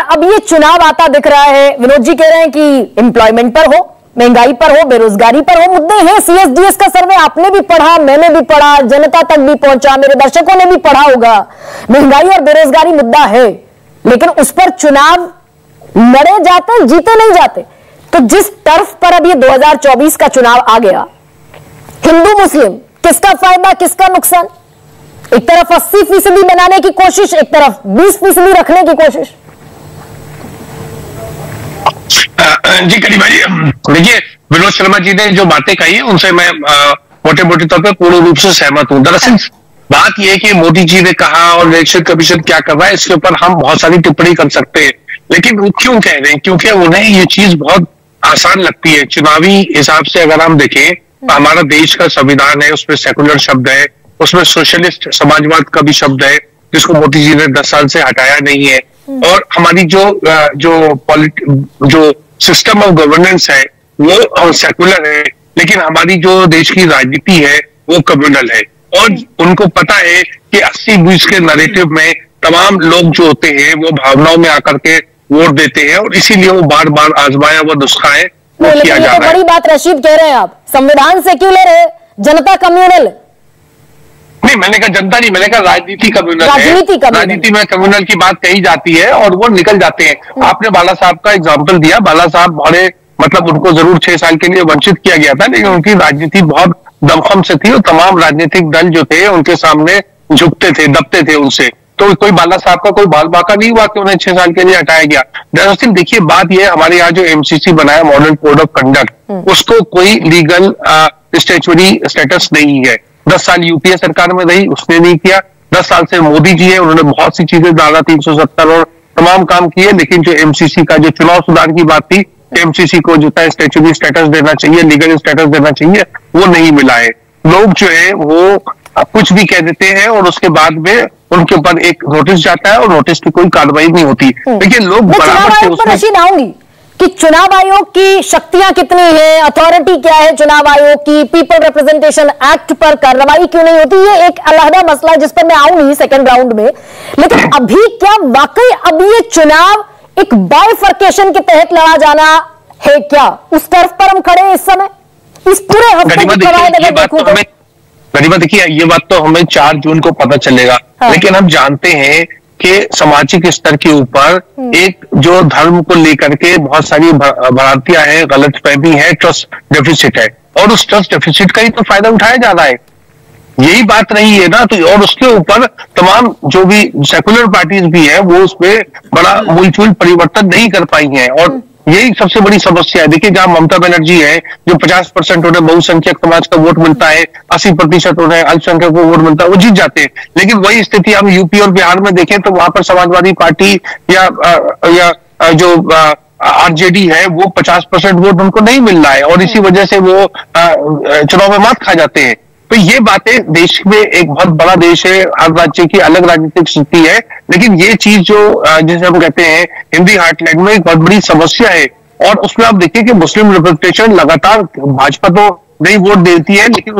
अब ये चुनाव आता दिख रहा है। विनोद जी कह रहे हैं कि एम्प्लॉयमेंट पर हो, महंगाई पर हो, बेरोजगारी पर हो, मुद्दे हैं। सीएसडीएस का सर्वे आपने भी पढ़ा, मैंने भी पढ़ा, जनता तक भी पहुंचा, मेरे दर्शकों ने भी पढ़ा होगा। महंगाई और बेरोजगारी मुद्दा है, लेकिन उस पर चुनाव लड़े जाते, जीते नहीं जाते। तो जिस टर्फ पर अब ये 2024 का चुनाव आ गया, हिंदू मुस्लिम किसका फायदा किसका नुकसान? एक तरफ 80% बनाने की कोशिश, एक तरफ 20% रखने की कोशिश। जी करीम भाई, देखिए विनोद शर्मा जी ने जो बातें कही है उनसे मैं मोटे मोटे तौर पर पूर्ण रूप से सहमत हूं। दरअसल बात यह है कि मोदी जी ने कहा और इलेक्शन कमीशन क्या कर रहा है, इसके ऊपर हम बहुत सारी टिप्पणी कर सकते हैं, लेकिन वो क्यों कह रहे हैं? क्योंकि उन्हें ये चीज बहुत आसान लगती है। चुनावी हिसाब से अगर हम देखें तो हमारा देश का संविधान है, उसमें सेकुलर शब्द है, उसमें सोशलिस्ट समाजवाद का भी शब्द है, जिसको मोदी जी ने 10 साल से हटाया नहीं है। और हमारी जो सिस्टम ऑफ गवर्नेंस है वो सेकुलर है, लेकिन हमारी जो देश की राजनीति है वो कम्युनल है। और उनको पता है कि 80-20 के नैरेटिव में तमाम लोग जो होते हैं वो भावनाओं में आकर के वोट देते हैं, और इसीलिए वो बार बार आजमाया हुआ नुस्खा है वो किया जा रहा है। बड़ी बात रशीद कह रहे हैं आप, संविधान सेक्युलर है, जनता कम्युनल है। नहीं, मैंने कहा जनता नहीं, मैंने कहा राजनीति कम्युनल है। राजनीति में कम्युनल की बात कही जाती है और वो निकल जाते हैं। आपने बाला साहब का एग्जाम्पल दिया, बाला साहब बड़े मतलब उनको जरूर 6 साल के लिए वंचित किया गया था, लेकिन उनकी राजनीति बहुत दमखम से थी और तमाम राजनीतिक दल जो थे उनके सामने झुकते थे, दबते थे उनसे। तो कोई बाला साहब का कोई बाल बाका नहीं हुआ कि उन्हें 6 साल के लिए हटाया गया। दरअसल देखिए बात यह, हमारे यहाँ जो एमसीसी बनाया, मॉडल कोड ऑफ कंडक्ट, उसको कोई लीगल स्टैट्यूटरी स्टेटस नहीं है। 10 साल यूपीए सरकार में रही, उसने नहीं किया। 10 साल से मोदी जी है, उन्होंने बहुत सी चीजें, धारा 370 और तमाम काम किए, लेकिन जो एमसीसी का जो चुनाव सुधार की बात थी, एमसीसी को जो है स्टैट्यूटरी स्टेटस देना चाहिए, लीगल स्टेटस देना चाहिए, वो नहीं मिला है। लोग जो है वो कुछ भी कह देते हैं और उसके बाद में उनके ऊपर एक नोटिस जाता है और नोटिस की कोई कार्रवाई नहीं होती। देखिए लोग बराबर से उसमें आऊंगी कि चुनाव आयोग की शक्तियां कितनी है, अथॉरिटी क्या है चुनाव आयोग की, पीपल रिप्रेजेंटेशन एक्ट पर कार्रवाई क्यों नहीं होती, ये एक अलहदा मसला है जिस पर मैं आऊंगी सेकंड राउंड में। लेकिन अभी क्या वाकई अब ये चुनाव एक बाइफर्केशन के तहत लड़ा जाना है क्या? उस तरफ पर हम खड़े हैं इस समय, इस पूरे हफ्ते की कवायद अगर देखूं तो। गरिमा देखिए, ये बात तो हमें 4 जून को पता चलेगा। हाँ। लेकिन हम जानते हैं कि सामाजिक स्तर के ऊपर एक जो धर्म को लेकर के बहुत सारी भ्रांतियां हैं, गलतफहमी है, ट्रस्ट डेफिसिट है, और उस ट्रस्ट डेफिसिट का ही तो फायदा उठाया जा रहा है। यही बात रही है ना। तो और उसके ऊपर तमाम जो भी सेकुलर पार्टीज भी है वो उसमें बड़ा मूलचूल परिवर्तन नहीं कर पाई हैं, और यही सबसे बड़ी समस्या है। देखिए जहां ममता बनर्जी है, जो 50% उन्हें बहुसंख्यक समाज का वोट मिलता है, 80% उन्हें अल्पसंख्यक को वोट मिलता है, वो जीत जाते हैं। लेकिन वही स्थिति हम यूपी और बिहार में देखें तो वहां पर समाजवादी पार्टी या जो आरजेडी है वो 50% वोट उनको नहीं मिल रहा है, और इसी वजह से वो चुनाव में मात खा जाते हैं। तो ये बातें, देश में एक बहुत बड़ा देश है, हर राज्य की अलग राजनीतिक स्थिति है, लेकिन ये चीज जो जिसे हम कहते हैं हिंदी हार्टलैंड में एक बहुत बड़ी समस्या है। और उसमें आप देखिए कि मुस्लिम रिप्रेजेंटेशन लगातार, भाजपा तो नई वोट देती है, लेकिन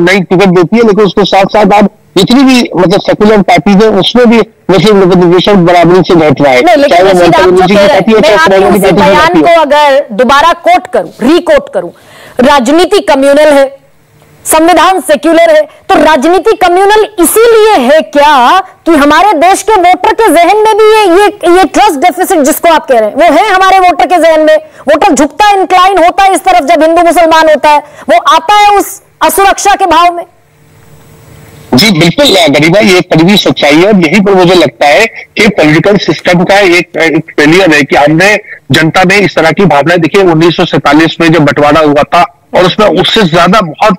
नई टिकट देती है, लेकिन उसके साथ साथ आप जितनी भी मतलब सेकुलर पार्टीज है उसमें भी मुस्लिम रिप्रेजेंटेशन बराबरी से घट रहा है। बयान को अगर दोबारा कोट करूं, रिकोट करूं, राजनीति कम्युनल है, संविधान सेक्युलर है, तो राजनीति कम्युनल इसीलिए है क्या कि हमारे देश के वोटर के जहन में भी ये ट्रस्ट डेफिसिट जिसको आप कह रहे हैं वो है हमारे वोटर के जहन में। वोटर झुकता है, इंक्लाइन होता है इस तरफ जब हिंदू मुसलमान होता है, वो आता है उस असुरक्षा के भाव में। जी बिल्कुल गरिमा, ये कड़वी सच्चाई है, और यही पर मुझे लगता है कि पॉलिटिकल सिस्टम का एक फेलियर है कि हमने, जनता ने इस तरह की भावना। देखिए 1947 में जब बंटवारा हुआ था और उसमें उससे ज्यादा बहुत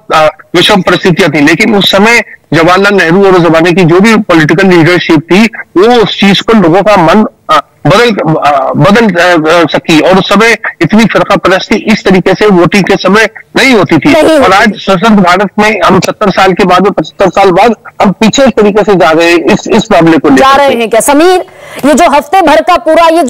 विषम परिस्थितियां थी, लेकिन उस समय जवाहरलाल नेहरू और उस जमाने की जो भी पॉलिटिकल लीडरशिप थी वो उस चीज को लोगों का मन बदल सकी, और उस समय इतनी फिरका परस्ती इस तरीके से वोटिंग के समय नहीं होती थी। और आज स्वतंत्र भारत में हम 70 साल के बाद, 75 साल बाद हम पीछे इस तरीके से जा रहे हैं इस मामले को जा रहे हैं क्या? समीर, ये जो हफ्ते भर का पूरा ये